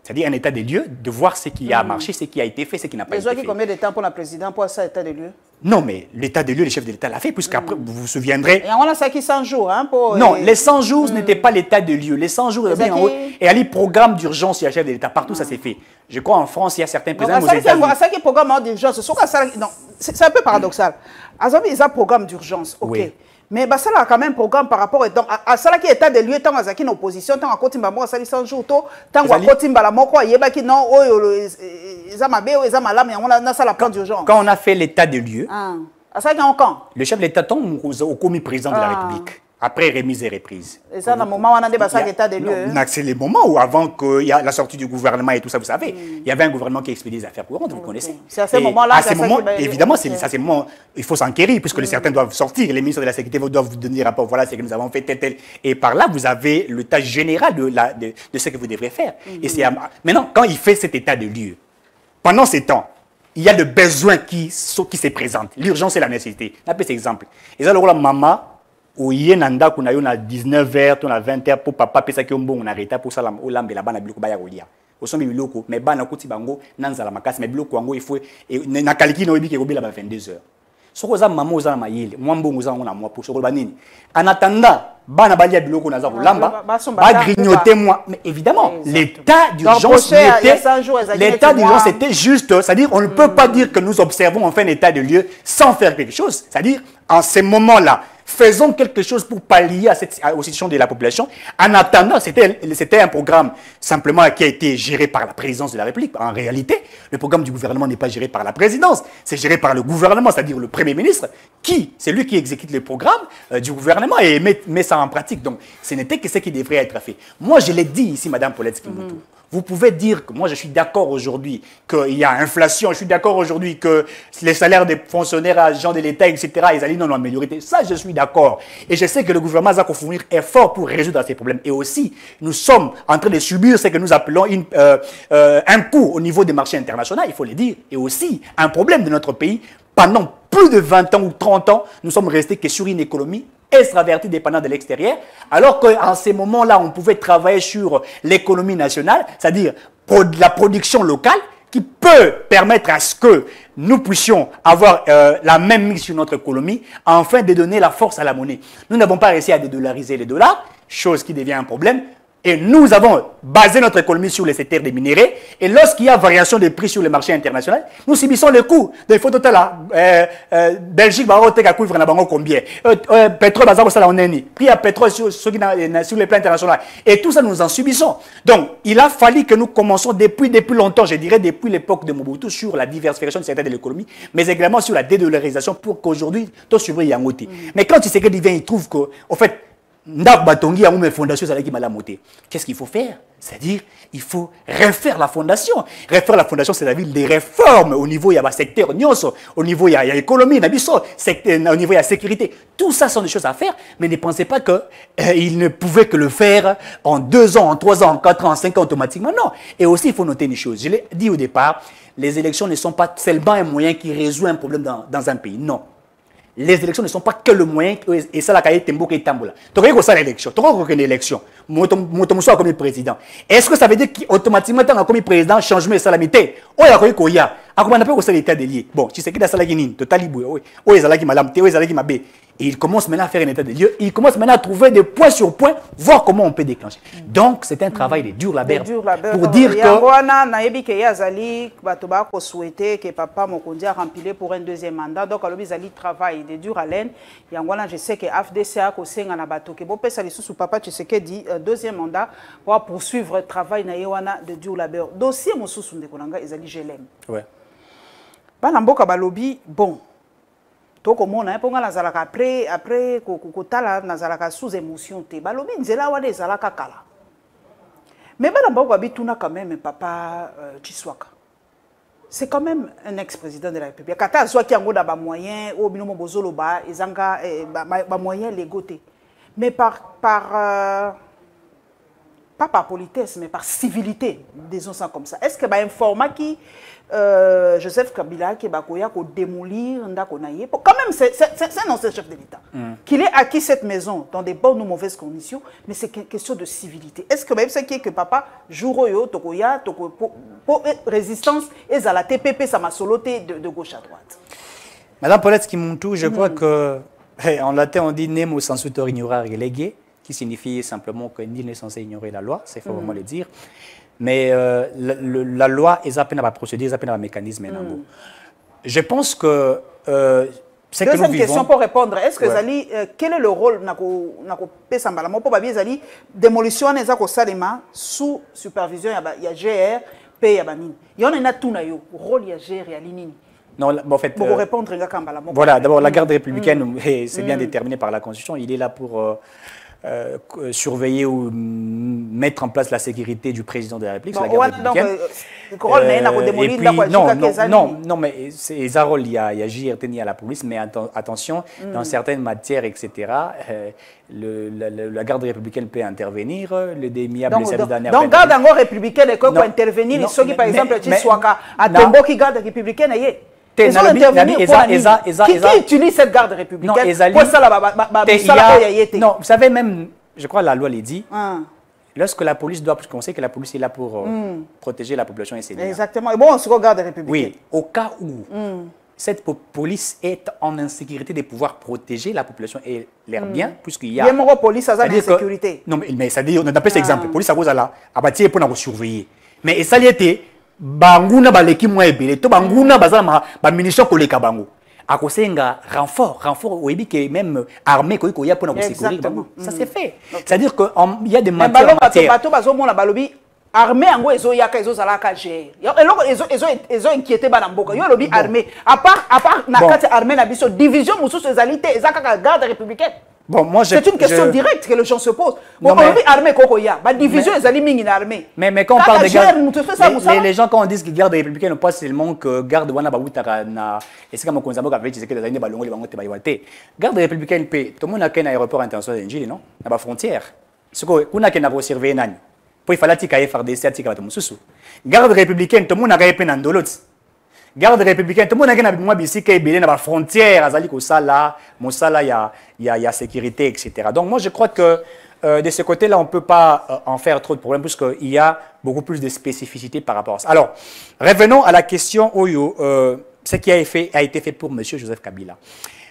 C'est-à-dire un état des lieux, de voir ce qui a marché, ce qui a été fait, ce qui n'a pas été fait. Mais combien de temps pour la présidente pour ça, état des lieux? Non, mais l'état des lieux, le chef de l'État l'a fait, puisqu'après, vous vous souviendrez... Et on a ça qui 100 jours, hein, pour... Non, les 100 jours, ce n'était pas l'état des lieux. Les 100 jours, et à les programmes d'urgence, il y a le chef de l'État. Partout, ça s'est fait. Je crois en France, il y a certains présidents... Ça qui est programme d'urgence, c'est un peu paradoxal. Il y a un programme d'urgence, ok. Oui. Mais ça a quand même un programme par rapport à ça qui est état de lieu, tant à une opposition, tant à Kotimba, moi, ça 100 jours, tant à Kotimba, la moko, il y a qui non, ils ont malade, mais on a ça la plan d'urgence. Quand on a fait l'état de lieu, le chef de l'État tombe au commis président de la République. Après remise et reprise. Et ça, dans le moment où on a débattu l'état des lieux. C'est le moment où, avant qu'il y ait la sortie du gouvernement et tout ça, vous savez, il y avait un gouvernement qui expédie des affaires courantes, vous connaissez. C'est à ce moment-là. À ce moment, évidemment, c'est le moment il faut s'enquérir, puisque certains doivent sortir. Les ministres de la Sécurité doivent vous donner rapport. Voilà ce que nous avons fait, tel. Et par là, vous avez l'état général de ce que vous devrez faire. Et c'est maintenant, quand il fait cet état de lieu, pendant ces temps, il y a des besoins qui se présentent. L'urgence et la nécessité. Un peu cet exemple. Et ça, la maman, où il y a un anda qu'on a eu 19h, on a 20h pour papa, puis ça qui est bon, on a arrêté pour ça, on a la banane biloko baya rolia. Au son biloko, mais banane kuti bango, nanza la makas, mais biloko bango il faut et na kaliki no ebi ke robila ba 22h. Soko za maman oza na mayele, moi mbongo oza ngona moi pour soko banini. En attendant, bana balia biloko na za rolamba, ba grignoter moi, mais évidemment, l'état d'urgence était juste, c'est-à-dire on ne peut pas dire que nous observons enfin un état de lieu sans faire quelque chose, c'est-à-dire en ces moments-là, faisons quelque chose pour pallier aux situations de la population. En attendant, c'était un programme simplement qui a été géré par la présidence de la République. En réalité, le programme du gouvernement n'est pas géré par la présidence, c'est géré par le gouvernement, c'est-à-dire le Premier ministre, c'est lui qui exécute le programme du gouvernement et met ça en pratique. Donc, ce n'était que ce qui devrait être fait. Moi, je l'ai dit ici, Madame Paulette Kimoutou. Vous pouvez dire que moi je suis d'accord aujourd'hui qu'il y a inflation, je suis d'accord aujourd'hui que les salaires des fonctionnaires, agents de l'État, etc., ils allaient non améliorer. Ça, je suis d'accord. Et je sais que le gouvernement va fournir effort pour résoudre ces problèmes. Et aussi, nous sommes en train de subir ce que nous appelons un coût au niveau des marchés internationaux, il faut le dire. Et aussi, un problème de notre pays. Pendant plus de 20 ans ou 30 ans, nous sommes restés que sur une économie extravertie dépendant de l'extérieur, alors qu'en ces moments-là, on pouvait travailler sur l'économie nationale, c'est-à-dire la production locale, qui peut permettre à ce que nous puissions avoir la même mise sur notre économie, afin de donner la force à la monnaie. Nous n'avons pas réussi à dédollariser les dollars, chose qui devient un problème. Et nous avons basé notre économie sur les secteurs des minéraux. Et lorsqu'il y a variation des prix sur le marché international, nous subissons les coûts. Des photos là, Belgique, combien pétrole, on est prix à pétrole sur les plans internationaux. Et tout ça, nous en subissons. Donc, il a fallu que nous commençons depuis longtemps, je dirais depuis l'époque de Mobutu, sur la diversification du secteur de l'économie, mais également sur la dédollarisation pour qu'aujourd'hui, tout s'ouvre Yangote. Mais quand Tshisekedi vient, il trouve qu'en fait, qu'est-ce qu'il faut faire? C'est-à-dire, il faut refaire la fondation. Refaire la fondation, c'est-à-dire des réformes au niveau, il y a secteur, au niveau, il y a l'économie, au niveau, il y a la sécurité. Tout ça sont des choses à faire, mais ne pensez pas qu'il ne pouvait que le faire en 2 ans, en 3 ans, en 4 ans, en 5 ans automatiquement. Non. Et aussi, il faut noter une chose. Je l'ai dit au départ, les élections ne sont pas seulement un moyen qui résout un problème dans un pays. Non. Les élections ne sont pas que le moyen, et ça, la cahier tembo qui est tamboula. Tu regardes ça l'élection, tu regardes l'élection, Motomoso a commis président. Est-ce que ça veut dire qu'automatiquement, tu as commis président, changement de salamité? Oh, il y a quoi qu'il y a? Comment on appelle ça l'état des lieux? Bon, tu sais qu'il y a ça là qui n'est totalement oui, oh, il y a ça qui malamte, oh, il y a ça qui m'a bé. Et il commence maintenant à faire un état des lieux, il commence maintenant à trouver des points sur points, voir comment on peut déclencher. Donc, c'est un travail de dur labeur. Pour dire que souhaiter que papa Mokondi a rempli pour un 2e mandat. Donc, il travail de dur haleine. Je sais que FDCA a bateau que bon ça les sous papa tu sais que dit 2e mandat pour poursuivre le travail na yewana de dur labeur. Dossier mon sous de konanga ezali je l'aime. Ouais. Bana mboka balobi bon. To komona po nga nazalaka après kokotala nazalaka sous émotion te balobi nzela wana ezalaka kala. Mais bana mboka bituna quand même papa Tshiswaka. C'est quand même un ex-président de la République. Kata soit qui a un moyen au binomo bozolo ba ezanga ba moyen légoté. Mais pas par politesse, mais par civilité, disons ça comme ça. Est-ce que un format qui Joseph Kabila qui va démolir Ndakonaye, quand même c'est un ancien chef de l'État, qu'il ait acquis cette maison dans des bonnes ou mauvaises conditions, mais c'est une question de civilité. Est-ce que même ce qui est que papa Jouroyo Tokoya pour résistance et à la TPP ça m'a soloté de gauche à droite. Madame Paulette Kimoutou, je crois que en latin on dit nemo sensutor ignorar relégué, qui signifie simplement que nul n'est censé ignorer la loi, c'est faut vraiment le dire. Mais la loi est à peine à la procédure, est à peine à un mécanisme. Je pense que c'est que nous vivons... question pour répondre. Est-ce que Zali, quel est le rôle pour Zali démolition sous supervision il y a GR, P, il y a tout rôle il y a GR et Alinini. Non, en fait, pour répondre, voilà, d'abord la garde républicaine, c'est bien déterminé par la Constitution. Il est là pour surveiller ou mettre en place la sécurité du président de la République. Donc, non, mais c'est Zarol, il y a JRT, il y a la police, mais attention, dans certaines matières, etc., la garde républicaine peut intervenir, le démiable service dernière. Donc, garde encore républicaine peut intervenir, ceux qui, par exemple, à Tombo qui garde républicaine, ils ont intervenu qui utilise cette garde républicaine pour ça, non, vous savez même, je crois que la loi l'a dit, lorsque la police doit, parce qu'on sait que la police est là pour protéger la population et exactement. Et bon, on se regarde républicaine. Oui, au cas où cette police est en insécurité de pouvoir protéger la population et leurs biens, puisqu'il y a... Il y a une police à l'insécurité. Non, mais ça dit, on a appelé cet exemple. La police à cause de la abattie pour nous surveiller. Mais ça y était, banguna baleki moi ebele, to banguna bazama ba munitions koleka bango. Akosenga renfort oyebi que même armée ko ya pour nous sécuriser. Ça c'est fait. C'est-à-dire que il y a des matières. Bato bazomona balobi armée ango ezo yaka ezo zalaka gère. Ezo inquiété bana mboka. Yo lobi armée. À part na kati armée na biso division mususu ezalité ezaka garde républicaine. Bon, moi, c'est une question directe que les gens se posent. Bon, on dit armée Kokoya, la division est allée mine armée. Mais quand on parle de garde, les gens quand on dit que garde républicaine, pas seulement que garde wana babuta na et c'est comme konzamo avec c'est que les années balongo les bangote bayawate. Garde républicaine paix. Tout le monde a qu'un aéroport international d'Enjili, non? Na ba frontière. Ce que kuna qu'un avo surveiller nani. Pour il fallait tika FRDC tika bato mususu. Garde républicaine, tout le monde a gagné peine ndolot. Garde républicaine, tout le monde a gagné moi bisi que belé na ba frontière azali ko sala, mosala il y a sécurité, etc. Donc moi je crois que de ce côté-là, on ne peut pas en faire trop de problèmes puisqu'il y a beaucoup plus de spécificité par rapport à ça. Alors, revenons à la question Oyo, ce qui a été fait pour M. Joseph Kabila.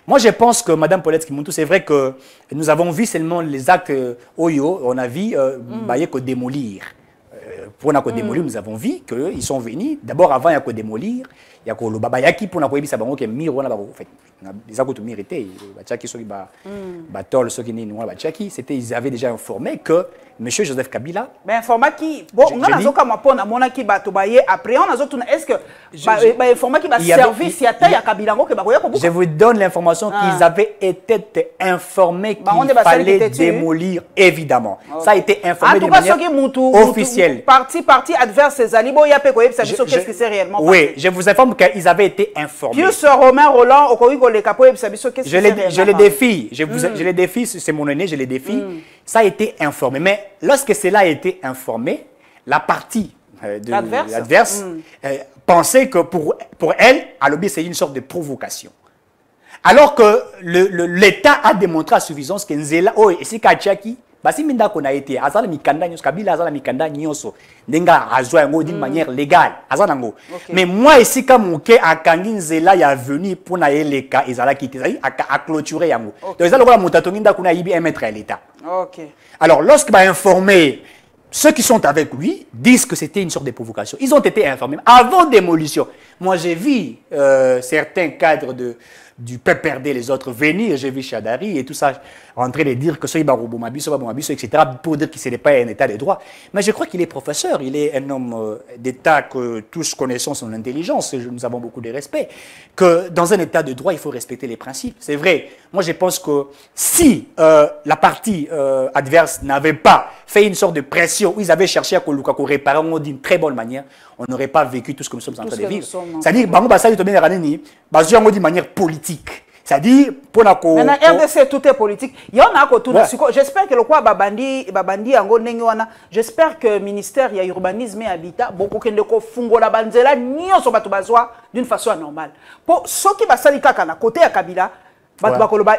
Moi, je pense que Mme Paulette Kimuntu, c'est vrai que nous avons vu seulement les actes Oyo, on a vu que démolir. Pour démolir, nous avons vu qu'ils sont venus. D'abord, avant, il y a que démolir. Il y a que le babayaki pour nous ça que miro on a fait les actes mérité bachaki ceux qui batol ceux qui ni noir bachaki c'était ils avaient déjà informé que monsieur Joseph Kabila mais informé qui bon on a zo comme pona mona ki bato baye après on a zo est-ce que informé qui va servir si ata ya Kabila ngo ke bakoya ko je vous donne l'information qu'ils avaient été informés qu'il fallait démolir évidemment ça a été informé de manière officielle parti adverse ces alibo ya pe ko yebisa biso qu'est-ce que c'est réellement oui je vous informe qu'ils avaient été informés. Plus Romain Roland, je les défie. Je les défie, c'est mon aîné, je les défie. Ça a été informé. Mais lorsque cela a été informé, la partie de l'adverse pensait que pour elle, Alobi, c'est une sorte de provocation. Alors que l'État a démontré à suffisance que Nzela, oh, et c'est Kachaki, basi minda kona été azala mikanda nyos Kabila azala mikanda nyoso ndenga azwa ngo d'une manière légale azala ngo mais moi ici comme ke akangi Nzela ya venu pour na eleka ezala kiti a clôturer yango donc ezala ko la mutato nginda kuna yibi un maître à l'état. OK. Alors lorsque va informer ceux qui sont avec lui disent que c'était une sorte de provocation. Ils ont été informés avant démolition. Moi j'ai vu certains cadres du PPRD, les autres venir, j'ai vu Chadari et tout ça, en train de dire que ce Bomabiso, etc., pour dire que ce n'est pas un état de droit. Mais je crois qu'il est professeur, il est un homme d'état que tous connaissons son intelligence, et nous avons beaucoup de respect, que dans un état de droit, il faut respecter les principes. C'est vrai, moi je pense que si la partie adverse n'avait pas fait une sorte de pression, où ils avaient cherché à réparer d'une très bonne manière, on n'aurait pas vécu tout ce que nous sommes en train de vivre. C'est-à-dire, d'une manière politique. C'est-à-dire, pour la maintenant, RDC, tout est politique. Il y en a tout. J'espère que le quoi Babandi j'espère que le ministère de l'Urbanisme et Habitat, beaucoup de fungo la banzela, d'une façon normale. Pour ceux qui va côté à Kabila,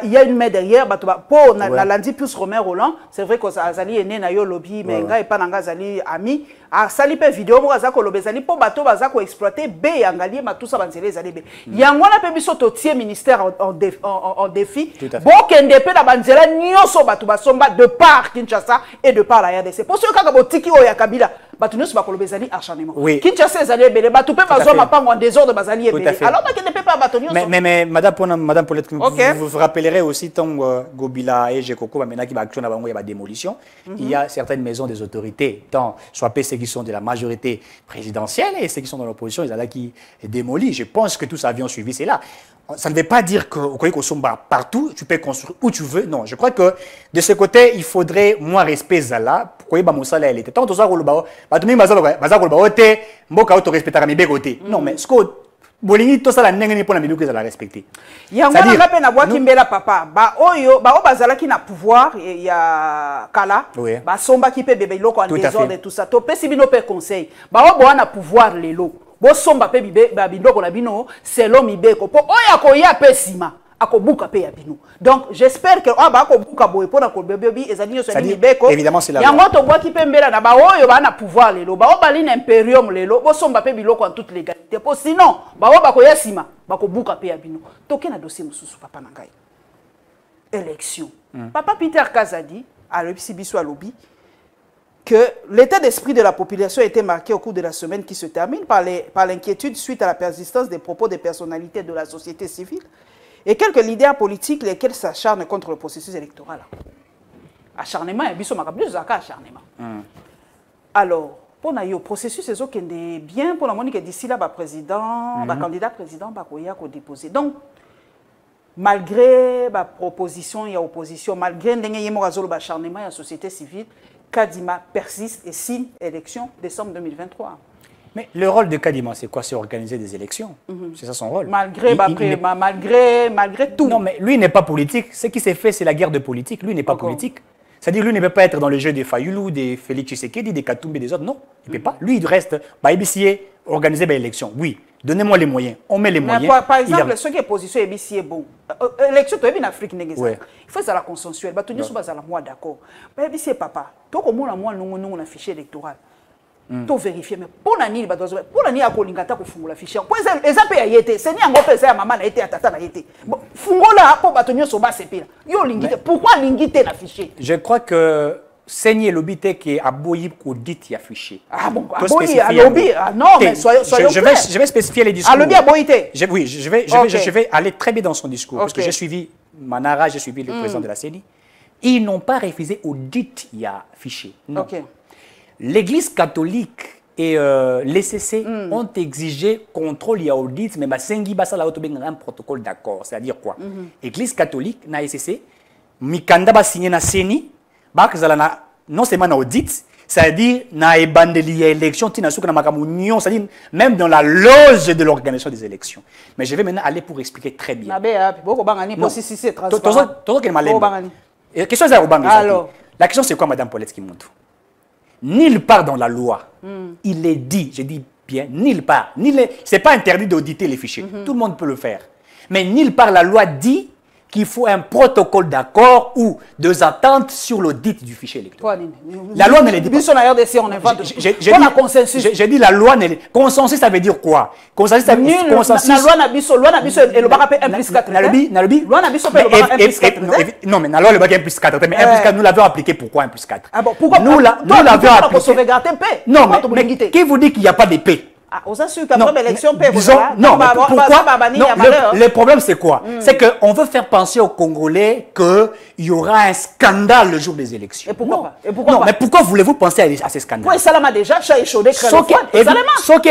il y a une main derrière, pour Nalandi plus Romain Roland, c'est vrai que Azali est né na yo lobby, mais et pas Azali ami. A sali pe vidéo mo azako lobezali po bato bazako exploiter B yangali ma tout ça banzele zali B. Yangwana pe biso totie ministère en défi. Bon kende pe na banzela nyoso bato basomba de part Kinshasa et de part la RDC. Pour ceux kaka botiki o ya Kabila, bato nyoso ba kolobezali acharnement. Kinshasa ezali ebele bato pe bazo mapango en désordre bazali ebele. Alors ba kende pe pas bato nyoso. Mais madame Paulette, vous vous rappellerez aussi tant Gobila et Jekoko ba mena ki ba action na bango ya ba démolition. Il y a certaines maisons des autorités, tant soit PC qui sont de la majorité présidentielle et ceux qui sont dans l'opposition, ils ont là qui démolit. Je pense que tous avions suivi cela. ça ne veut pas dire qu'au Somba, partout, tu peux construire où tu veux. Non, je crois que de ce côté, il faudrait moins respect Zala. Pourquoi Moussala elle était tant que ça, non, mais ce que bolingi to sala ndenge ni pona miluku za la respecter. Yango na pe na bwa kimbela papa ba oyo ba o bazala ki na pouvoir ya kala ba somba ki pe bebe loko en désordre et tout ça. To pesi bino pe conseil. Ba o bo na pouvoir lelo. Bo somba pe bibe ba bindoko na bino selon mibeko. Po oya ko ya pe sima. Akobuka pe ya bino. Donc j'espère que ba akobuka boye pona ko bebe ezali nyo so ni mibeko. Évidemment c'est la yango to bwa ki pe mbela na ba oyo ba na pouvoir lelo. Ba o bali na imperium lelo. Bo somba pe biloko en toute légalité. Po sinon ba o ba ko ya sima ba ko buka pe ya bino. Toke na dossier mususu papa na ngai. Élection. Papa Peter Kazadi a le lobby que l'état d'esprit de la population a été marqué au cours de la semaine qui se termine par l'inquiétude suite à la persistance des propos des personnalités de la société civile et quelques leaders politiques lesquels s'acharnent contre le processus électoral. Acharnement, il y a plus acharnement. Alors, pour le processus, c'est bien pour la monique d'ici là, le candidat président va déposer. Donc, malgré la proposition et l'opposition, malgré l'acharnement et la société civile, Kadima persiste et signe élection décembre 2023. Mais le rôle de Kadima, c'est quoi? C'est organiser des élections. C'est ça son rôle. Malgré tout. Non, mais lui n'est pas politique. Ce qui s'est fait, c'est la guerre de politique. Lui n'est pas politique. C'est-à-dire lui ne peut pas être dans le jeu des Fayoulou, des Félix Tshisekedi, des Katumbi, des autres. Non, il ne peut pas. Lui, il reste, organiser l'élection. Oui, donnez-moi les moyens. On met les moyens. Par exemple, ce qui est position EBC est bon. L'élection, tu es en Afrique, il faut ça la consensuelle. Tu es moi d'accord. EBC, papa, tu as moi un fichier électoral. Tu vérifies, mais pour l'année, pour l'année, il y a un fichier. Pour exemple, il y a été, c'est ni un peu ça, maman a été, tata a été. Fungola, pour bâtonnier sur bas, c'est pire. Pourquoi l'ingité n'a fichier? Je crois que Seigneur Lobité qui est à Boyib qu'on dit qu'il y a fichier. Ah bon, à Boyib, à Lobby, non, mais soyons je vais spécifier les discours. À Lobby, à Boyité. Oui, je vais aller très bien dans son discours, parce que j'ai suivi Manara, j'ai suivi le président de la CENI. Ils n'ont pas refusé au dit qu'il y a fichier. Non. L'Église catholique et l'ECC ont exigé contrôle et audit, mais Sengi Basala un protocole d'accord. C'est-à-dire quoi? L'Église catholique, na ECC, Mikanda ba signé na CENI, non seulement na audit, c'est-à-dire na ebandeli élection, c'est-à-dire même dans la loge de l'organisation des élections. Mais je vais maintenant aller pour expliquer très bien. La question c'est quoi, Madame Paulette Kimuntu? Nulle part dans la loi, il est dit, je dis bien, nulle part, ce n'est pas interdit d'auditer les fichiers, tout le monde peut le faire. Mais nulle part la loi dit qu'il faut un protocole d'accord ou deux attentes sur l'audit du fichier électoral. La loi ne le dit pas. J'ai dit la loi ne le dit pas. Consensus, ça veut dire quoi? Consensus, ça veut dire consensus. La loi n'a pas 1 plus 4. Non, mais la loi n'a pas 1 plus 4. Mais 1 plus 4, nous l'avons appliqué. Pourquoi 1 plus 4? Ah bon, pourquoi? Nous l'avons appliqué. Non, mais qui vous dit qu'il n'y a pas de paix? Ah, on s'assure qu'après l'élection, non, pourquoi? Le problème, c'est quoi? C'est qu'on veut faire penser aux Congolais qu'il y aura un scandale le jour des élections. Et pourquoi pas? Non, mais pourquoi voulez-vous penser à ce scandale? Oui, Salama déjà, chat échaudé, Soké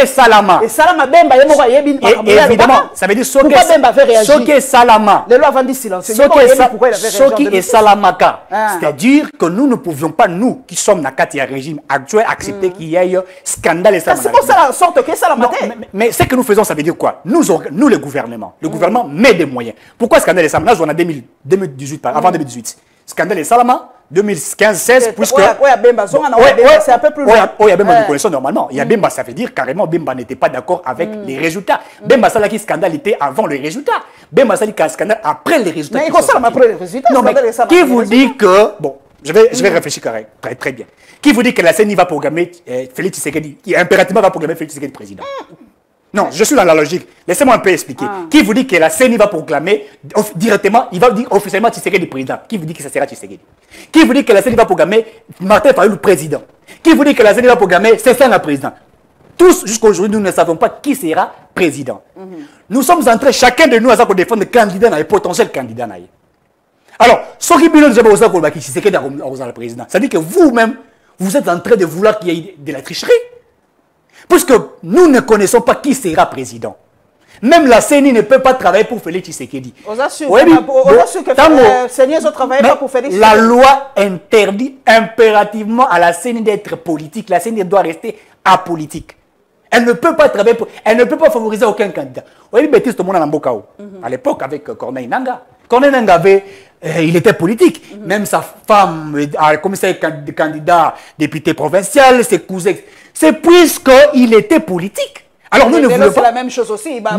Salama. Et Salama Bemba, évidemment, ça veut dire Soké Salama. Les lois avant dit silence. Soké et Salamaka. C'est-à-dire que nous ne pouvions pas, nous qui sommes dans le régime actuel, accepter qu'il y ait un scandale et Salama. C'est pour ça la sorte que ça la matière. Mais ce que nous faisons, ça veut dire quoi? Nous, le gouvernement. Le gouvernement met des moyens. Pourquoi scandale et Salama? On a 2018, avant 2018. Scandale et Salama, 2015-16, puisque... Oui, c'est un peu plus loin. Oui, il y a Bemba, nous connaissons normalement. Il y a Bemba, ça veut dire carrément Bemba n'était pas d'accord avec les résultats. Bemba, ça qui scandale était avant les résultats. Bemba, ça qui scandale après les résultats. Mais il concerne après les résultats. Non, mais qui vous dit que... Bon, je vais réfléchir très bien. Qui vous dit que la CENI va programmer Félix Tshisekedi, qui impérativement va programmer Félix Tshisekedi président? Non, je suis dans la logique. Laissez-moi un peu expliquer. Qui vous dit que la CENI va proclamer directement, il va dire officiellement Tshisekedi président? Qui vous dit que ça sera Tshisekedi? Qui vous dit que la CENI va proclamer Martin Fayulu président? Qui vous dit que la CENI va proclamer Cessana président? Tous, jusqu'à aujourd'hui, nous ne savons pas qui sera président. Nous sommes en train, chacun de nous, à défendre des candidats, des potentiels candidats. Alors, ce qui est le président, ça veut dire que vous-même, vous êtes en train de vouloir qu'il y ait de la tricherie. Puisque nous ne connaissons pas qui sera président. Même la CENI ne peut pas travailler pour Félix Tshisekedi. La loi interdit impérativement à la CENI d'être politique. La CENI doit rester apolitique. Elle ne peut pas travailler pour... Elle ne peut pas favoriser aucun candidat. Oui, Baptiste Tomona Nambokao, à l'époque avec Corneille Nangaa. Corneille Nangaa il était politique. Même sa femme a commencé à être candidat député provincial, ses cousins. C'est puisqu'il était politique. Alors nous ne voulions pas... C'est la même chose aussi. Nous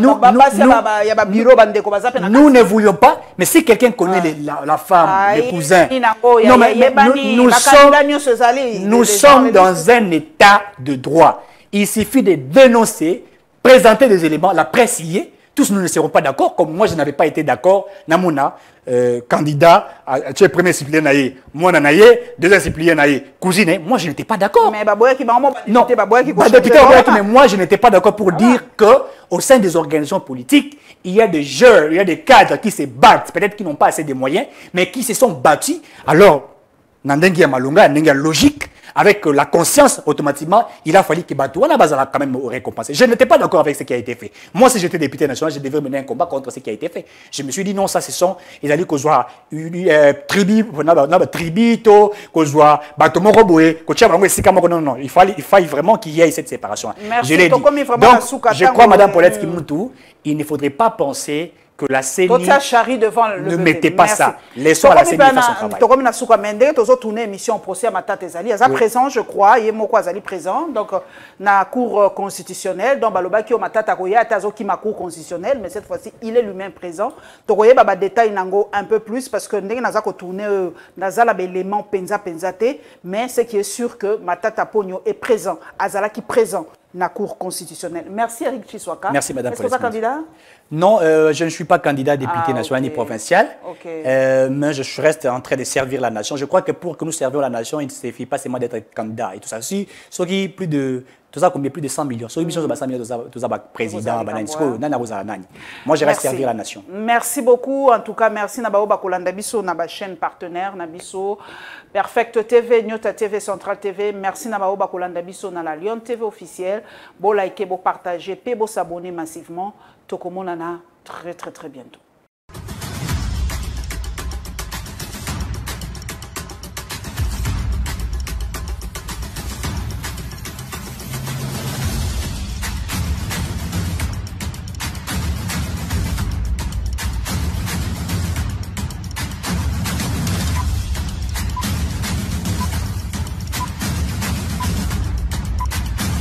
ne voulions pas, mais si quelqu'un connaît la femme, les cousins... Non, mais nous sommes dans un état de droit. Il suffit de dénoncer, présenter des éléments, la presse y est. Tous nous ne serons pas d'accord, comme moi je n'avais pas été d'accord. Namuna, candidat, tu es premier suppléant naïe, moi naïe, deuxième suppléant naïe, cousine, moi je n'étais pas d'accord. Mais Baboya qui m'a non, mais moi je n'étais pas d'accord pour dire que au sein des organisations politiques, il y a des jeunes, il y a des cadres qui se battent, peut-être qui n'ont pas assez de moyens, mais qui se sont battus. Alors, Nandengi Malunga, Nandengi logique. Avec la conscience, automatiquement, il a fallu que Batou, on a quand même récompensé. Je n'étais pas d'accord avec ce qui a été fait. Moi, si j'étais député national, je devais mener un combat contre ce qui a été fait. Je me suis dit, non, ça, ce sont, ils allaient qu'on soit tribito, qu'on soit Batomo Roboé, qu'on soit non, non, il fallait vraiment qu'il y ait cette séparation. Merci. Je l'ai dit. Donc, je crois, Madame Paulette Kimoutou, il ne faudrait pas penser que la CENI ne mettait pas ça. Laissons à la CENI faire son travail. Émission procès à Matata Ezali. À présent, je crois, il y a Azali présent, donc na cour constitutionnelle, donc Baloba qui Matata Koya, Tazo qui ma cour constitutionnelle, mais cette fois-ci, il est lui-même présent. Tokoye baba détail nango un peu plus parce que ndenge naza ko tourner nazala l'élément penzate, mais ce qui est sûr que Matata Pogno est présent, Azala qui présent na cour constitutionnelle. Merci Eric Chiswaka. Merci Madame. Est-ce que vous êtes candidat? Non, je ne suis pas candidat député national ni provincial, mais je reste en train de servir la nation. Je crois que pour que nous servions la nation, il ne suffit pas seulement d'être candidat et tout ça. Si, plus de 100 millions. Président, moi je reste servir la nation. Merci beaucoup. En tout cas, merci Nabao Bakolanda Bisso, Naba chaîne partenaire, Nabiso, Perfect TV, Nyota TV, Central TV. Merci Nabao Bakolanda Bisso, Nala Lyon TV officiel. Bon liker, bon partager, bon s'abonner massivement. Tokomonana très bientôt.